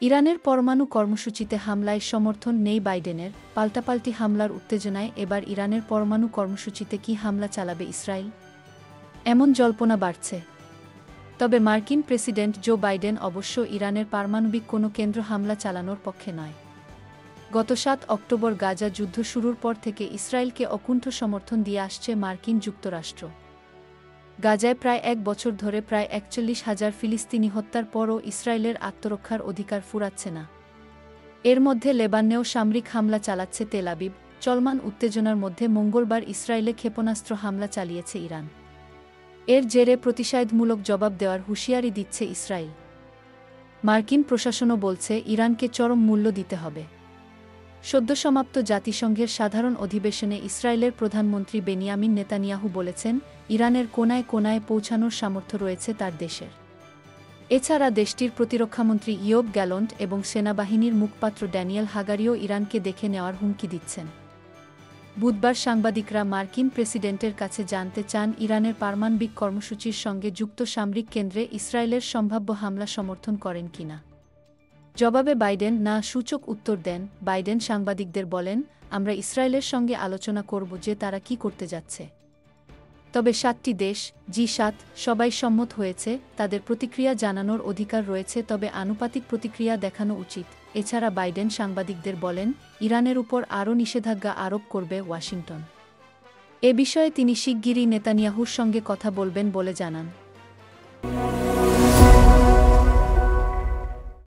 ইরানের পরমাণু কর্মসূচিতে হামলায় সমর্থন নেই বাইডেনের, পাল্টাপাল্টি হামলার উত্তেজনায় এবার ইরানের পরমাণু কর্মসূচিতে কি হামলা চালাবে ইসরায়েল? এমন জল্পনা বাড়ছে। তবে মার্কিন প্রেসিডেন্ট জো বাইডেন অবশ্য ইরানের পারমাণবিক কোনো কেন্দ্র হামলা চালানোর পক্ষে নয়। গত ৭ অক্টোবর গাজা যুদ্ধ শুরুর পর থেকে ইসরায়েলকে অকুণ্ঠ সমর্থন দিয়ে আসছে মার্কিন যুক্তরাষ্ট্র। গাজায় প্রায় ১ বছর ধরে প্রায় ৪১,০০০ ফিলিস্তিনি হত্যার পরও ইসরায়েলের আত্মরক্ষার অধিকার ফুরাচ্ছে না। এর মধ্যে লেবাননেও সামরিক হামলা চালাচ্ছে তেল আবিব। চলমান উত্তেজনার মধ্যে মঙ্গলবার ইসরায়েলে ক্ষেপণাস্ত্র হামলা চালিয়েছে ইরান। এর জেরে প্রতিশোধমূলক জবাব দেওয়ার হুঁশিয়ারি দিচ্ছে ইসরায়েল। মার্কিন প্রশাসনও বলছে ইরানকে চরম মূল্য দিতে হবে। সদ্যসমাপ্ত জাতিসংঘের সাধারণ অধিবেশনে ইসরায়েলের প্রধানমন্ত্রী বেনিয়ামিন নেতানিয়াহু বলেছেন, ইরানের কোনায় কোনায় পৌঁছানোর সামর্থ্য রয়েছে তার দেশের। এছাড়া দেশটির প্রতিরক্ষামন্ত্রী ইয়োব গ্যালন্ট এবং সেনাবাহিনীর মুখপাত্র ড্যানিয়েল হাগারিও ইরানকে দেখে নেওয়ার হুমকি দিচ্ছেন। বুধবার সাংবাদিকরা মার্কিন প্রেসিডেন্টের কাছে জানতে চান ইরানের পারমাণবিক কর্মসূচির সঙ্গে যুক্ত সামরিক কেন্দ্রে ইসরায়েলের সম্ভাব্য হামলা সমর্থন করেন কিনা। জবাবে বাইডেন না সূচক উত্তর দেন। বাইডেন সাংবাদিকদের বলেন, আমরা ইসরায়েলের সঙ্গে আলোচনা করব যে তারা কি করতে যাচ্ছে। তবে ৭টি দেশ, জি7, সবাই সম্মত হয়েছে, তাদের প্রতিক্রিয়া জানানোর অধিকার রয়েছে, তবে আনুপাতিক প্রতিক্রিয়া দেখানো উচিত। এছাড়া বাইডেন সাংবাদিকদের বলেন, ইরানের উপর আরও নিষেধাজ্ঞা আরোপ করবে ওয়াশিংটন। এ বিষয়ে তিনি শিগগিরই নেতানিয়াহুর সঙ্গে কথা বলবেন বলে জানান।